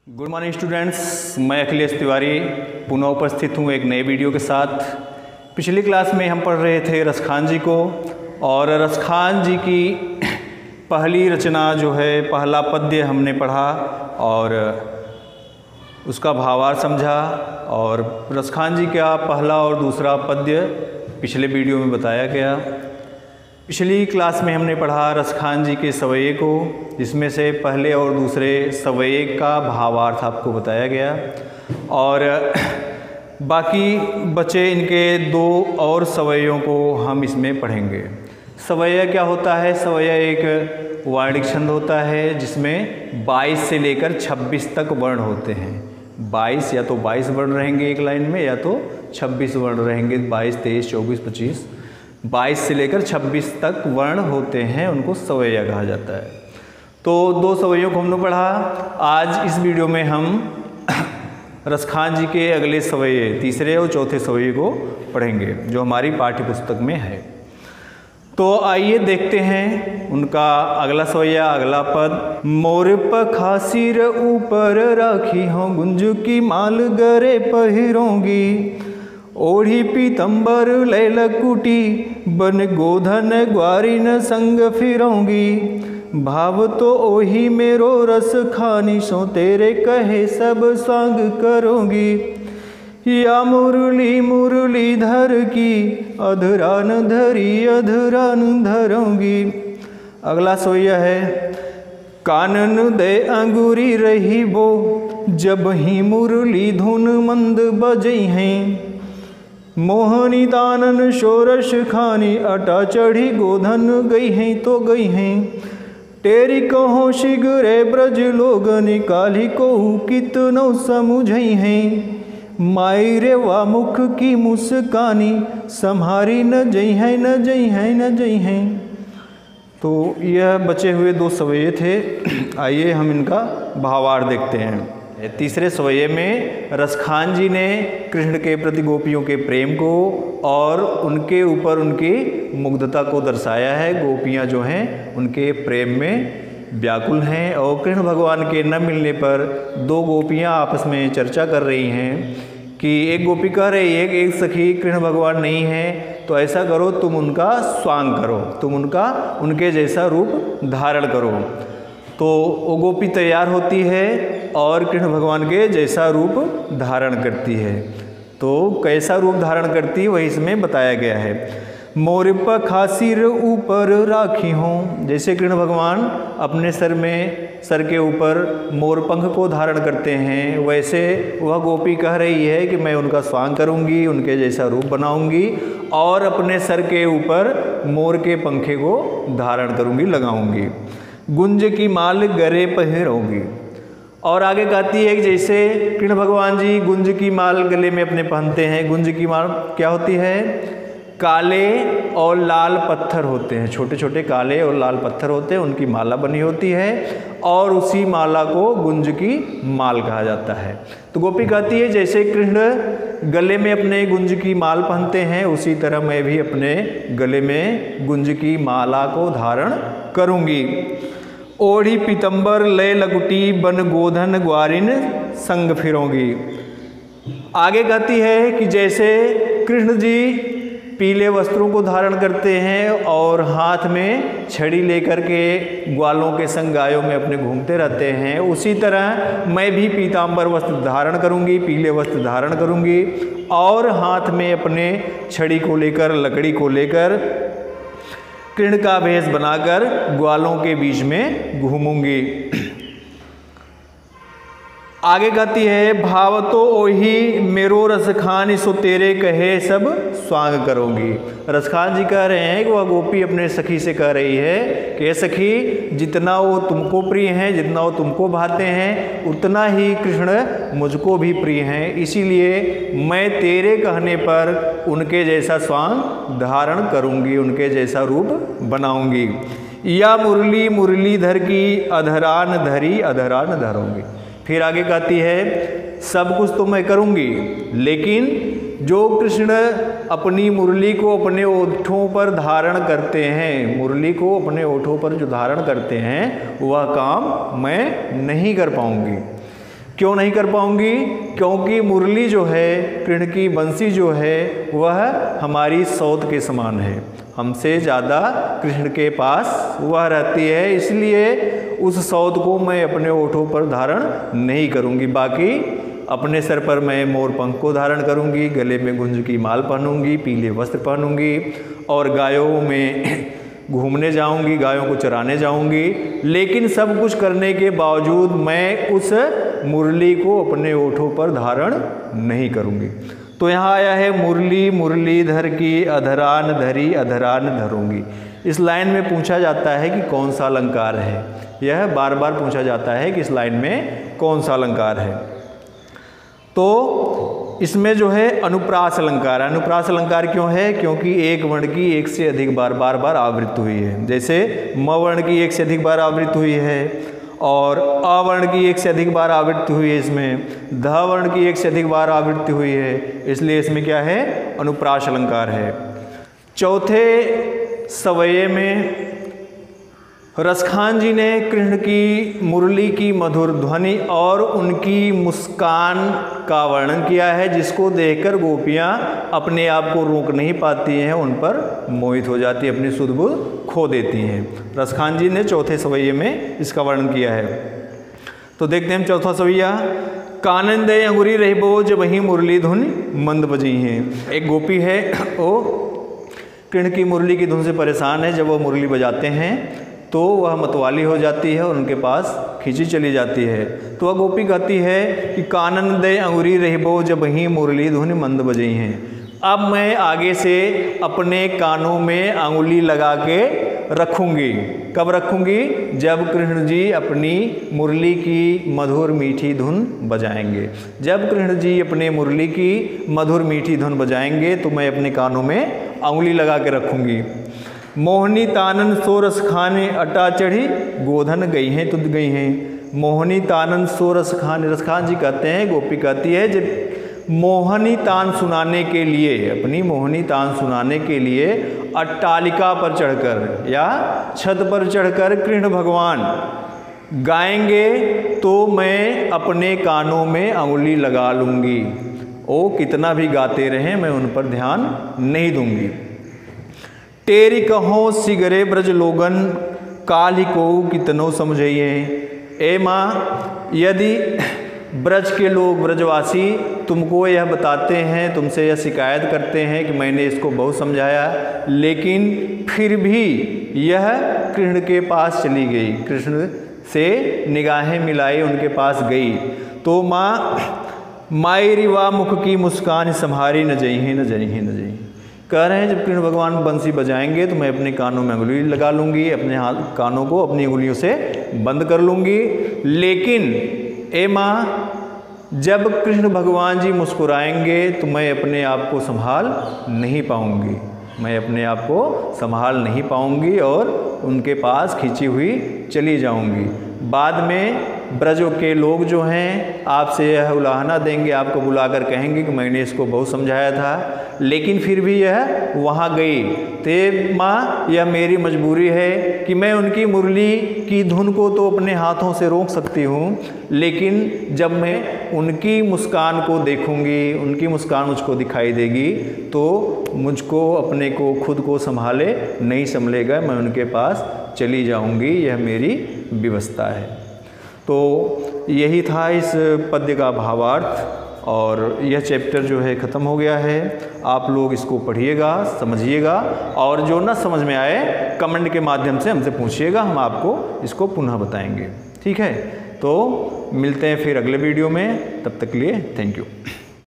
Good morning students, मैं अखिलेश तिवारी पुनः उपस्थित हूँ एक नए वीडियो के साथ। पिछली क्लास में हम पढ़ रहे थे रसखान जी को, और रसखान जी की पहली रचना जो है, पहला पद्य हमने पढ़ा और उसका भावार्थ समझा, और रसखान जी का पहला और दूसरा पद्य पिछले वीडियो में बताया गया। पिछली क्लास में हमने पढ़ा रसखान जी के सवैये को, जिसमें से पहले और दूसरे सवैये का भावार्थ आपको बताया गया, और बाकी बचे इनके दो और सवैयों को हम इसमें पढ़ेंगे। सवैया क्या होता है? सवैया एक वर्णिक छंद होता है जिसमें 22 से लेकर 26 तक वर्ण होते हैं। 22 या तो 22 वर्ण रहेंगे एक लाइन में, या तो 26 वर्ण रहेंगे। 22, 23, 24, 25, 22 से लेकर 26 तक वर्ण होते हैं, उनको सवैया कहा जाता है। तो दो सवैयों को हमने पढ़ा। आज इस वीडियो में हम रसखान जी के अगले सवैये, तीसरे और चौथे सवैये को पढ़ेंगे, जो हमारी पाठ्य पुस्तक में है। तो आइए देखते हैं उनका अगला सवैया, अगला पद। मोर पखासिर ऊपर राखी हो, गुंज की माल गरे पहिरोंगी, ओढ़ी पीतंबर लैल कुटी, बन गोधन ग्वारिन संग फिरोंगी, भाव तो ओही मेरो रस खानी, सो तेरे कहे सब सांग करोगी, या मुरली मुरलीधर की, अधरान धरी अधरान धरोंगी। अगला सवैया है। कानन दे अंगूरी रही वो, जब ही मुरली धुन मंद बजई हैं, मोहनी तानन शोरश खानी, अटा चढ़ी गोधन गई हैं तो गई हैं, तेरी कहो शिगरे ब्रज लोग, निकाली को कितनो समुझई हैं, माई रे वा मुख की मुस्कानी, सम्हारी न जई है न जई है न जई हैं। तो यह बचे हुए दो सवैये थे। आइए हम इनका भावार्थ देखते हैं। तीसरे सवैये में रसखान जी ने कृष्ण के प्रति गोपियों के प्रेम को और उनके ऊपर उनकी मुग्धता को दर्शाया है। गोपियाँ जो हैं उनके प्रेम में व्याकुल हैं, और कृष्ण भगवान के न मिलने पर दो गोपियाँ आपस में चर्चा कर रही हैं कि एक गोपी कह रही है कि एक सखी, कृष्ण भगवान नहीं है तो ऐसा करो, तुम उनका स्वांग करो, तुम उनके जैसा रूप धारण करो। तो वो गोपी तैयार होती है और कृष्ण भगवान के जैसा रूप धारण करती है। तो कैसा रूप धारण करती है वही इसमें बताया गया है। मोर पखासिर ऊपर राखी हूँ, जैसे कृष्ण भगवान अपने सर के ऊपर मोर पंख को धारण करते हैं, वैसे वह गोपी कह रही है कि मैं उनका स्वांग करूँगी, उनके जैसा रूप बनाऊँगी, और अपने सर के ऊपर मोर के पंखे को धारण करूँगी, लगाऊँगी। गुंज की माल गरे पहिरोंगी। और आगे कहती है कि जैसे कृष्ण भगवान जी गुंज की माल गले में अपने पहनते हैं। गुंज की माल क्या होती है? काले और लाल पत्थर होते हैं, छोटे छोटे काले और लाल पत्थर होते हैं, उनकी माला बनी होती है, और उसी माला को गुंज की माल कहा जाता है। तो गोपी कहती है जैसे कृष्ण गले में अपने गुंज की माल पहनते हैं, उसी तरह मैं भी अपने गले में गुंज की माला को धारण करूँगी। ओढ़ी पीतंबर लय लगुटी, बन गोधन ग्वारिन संग फिरोंगी। आगे कहती है कि जैसे कृष्ण जी पीले वस्त्रों को धारण करते हैं और हाथ में छड़ी लेकर के ग्वालों के संग गायों में अपने घूमते रहते हैं, उसी तरह मैं भी पीतांबर वस्त्र धारण करूंगी, पीले वस्त्र धारण करूंगी, और हाथ में अपने छड़ी को लेकर, लकड़ी को लेकर, कृष्ण का भेष बनाकर ग्वालों के बीच में घूमूंगी। आगे कहती है भाव तो ओही मेरो रसखान, सो तेरे कहे सब स्वांग करोगी। रसखान जी कह रहे हैं कि वह गोपी अपने सखी से कह रही है कि सखी, जितना वो तुमको प्रिय हैं, जितना वो तुमको भाते हैं, उतना ही कृष्ण मुझको भी प्रिय हैं, इसीलिए मैं तेरे कहने पर उनके जैसा स्वांग धारण करूंगी, उनके जैसा रूप बनाऊंगी। या मुरली मुरलीधर की, अधरान धरी अधरान धरूंगी। फिर आगे कहती है सब कुछ तो मैं करूंगी, लेकिन जो कृष्ण अपनी मुरली को अपने ओठों पर धारण करते हैं, मुरली को अपने ओठों पर जो धारण करते हैं, वह काम मैं नहीं कर पाऊंगी। क्यों नहीं कर पाऊंगी? क्योंकि मुरली जो है, कृष्ण की बंसी जो है, वह हमारी सौत के समान है। हमसे ज़्यादा कृष्ण के पास वह रहती है, इसलिए उस सौत को मैं अपने ओठों पर धारण नहीं करूंगी। बाकी अपने सर पर मैं मोर पंख को धारण करूंगी, गले में गुंज की माल पहनूंगी, पीले वस्त्र पहनूंगी और गायों में घूमने जाऊंगी, गायों को चराने जाऊंगी। लेकिन सब कुछ करने के बावजूद मैं उस मुरली को अपने ओठों पर धारण नहीं करूंगी। तो यहाँ आया है मुरली मुरलीधर की अधरान धरी अधरान धरूंगी। इस लाइन में पूछा जाता है कि कौन सा अलंकार है। यह बार बार पूछा जाता है कि इस लाइन में कौन सा अलंकार है। तो इसमें जो है अनुप्रास अलंकार है। अनुप्रास अलंकार क्यों है? क्योंकि एक वर्ण की एक से अधिक बार आवृत्ति हुई है। जैसे म वर्ण की एक से अधिक बार आवृत्ति हुई है और अवर्ण की एक से अधिक बार आवृत्ति हुई है, इसमें ध वर्ण की एक से अधिक बार आवृत्ति हुई है, इसलिए इसमें क्या है? अनुप्रास अलंकार है। चौथे सवये में रसखान जी ने कृष्ण की मुरली की मधुर ध्वनि और उनकी मुस्कान का वर्णन किया है, जिसको देखकर गोपियाँ अपने आप को रोक नहीं पाती हैं, उन पर मोहित हो जाती है, अपनी सुध बुध खो देती हैं। रसखान जी ने चौथे सवैये में इसका वर्णन किया है। तो देखते हैं हम चौथा सवैया। कानन दे अंगुरी रहबो जब वही मुरली धुन मंद बजी हैं। एक गोपी है, वो कृष्ण की मुरली की धुन से परेशान है। जब वो मुरली बजाते हैं तो वह मतवाली हो जाती है और उनके पास खींची चली जाती है। तो वह गोपी कहती है कि कानन दे अंगुरी रहबो जब वहीं मुरली धुन मंद बजी हैं। अब मैं आगे से अपने कानों में अंगुली लगा के रखूँगी। कब रखूँगी? जब कृष्ण जी अपनी मुरली की मधुर मीठी धुन बजाएंगे। जब कृष्ण जी अपने मुरली की मधुर मीठी धुन बजाएंगे तो मैं अपने कानों में अंगुली लगा के रखूँगी। मोहनी तानन सो रस खाने अटा चढ़ी गोधन गई हैं तुद गई हैं। मोहनी तानन सो रस खाने, रसखान जी कहते हैं, गोपी कहती है, जब मोहनी तान सुनाने के लिए, अपनी मोहनी तान सुनाने के लिए अट्टालिका पर चढ़कर या छत पर चढ़कर कृष्ण भगवान गाएंगे तो मैं अपने कानों में अंगुली लगा लूँगी। वो कितना भी गाते रहें, मैं उन पर ध्यान नहीं दूंगी। टेरी कहो सिगरे ब्रज लोगन काली को कितनो समझिए। ए माँ, यदि ब्रज के लोग, ब्रजवासी तुमको यह बताते हैं, तुमसे यह शिकायत करते हैं कि मैंने इसको बहुत समझाया, लेकिन फिर भी यह कृष्ण के पास चली गई, कृष्ण से निगाहें मिलाई, उनके पास गई, तो माँ मायरी वा मुख की मुस्कान संहारी न जई है न जई है न जई। कह रहे हैं जब कृष्ण भगवान बंसी बजाएंगे तो मैं अपने कानों में अंगुली लगा लूँगी, अपने हाथ कानों को अपनी उंगलियों से बंद कर लूँगी। लेकिन ए माँ, जब कृष्ण भगवान जी मुस्कुराएंगे तो मैं अपने आप को संभाल नहीं पाऊँगी, मैं अपने आप को संभाल नहीं पाऊँगी और उनके पास खींची हुई चली जाऊँगी। बाद में ब्रजों के लोग जो हैं आपसे यह उलाहना देंगे, आपको बुलाकर कहेंगे कि मैंने इसको बहुत समझाया था, लेकिन फिर भी यह वहाँ गई। तो माँ, यह मेरी मजबूरी है कि मैं उनकी मुरली की धुन को तो अपने हाथों से रोक सकती हूँ, लेकिन जब मैं उनकी मुस्कान को देखूँगी, उनकी मुस्कान मुझको दिखाई देगी, तो मुझको अपने को खुद को संभाले नहीं संभलेगा, मैं उनके पास चली जाऊँगी। यह मेरी व्यवस्था है। तो यही था इस पद्य का भावार्थ और यह चैप्टर जो है ख़त्म हो गया है। आप लोग इसको पढ़िएगा, समझिएगा और जो ना समझ में आए कमेंट के माध्यम से हमसे पूछिएगा, हम आपको इसको पुनः बताएंगे। ठीक है, तो मिलते हैं फिर अगले वीडियो में, तब तक के लिए थैंक यू।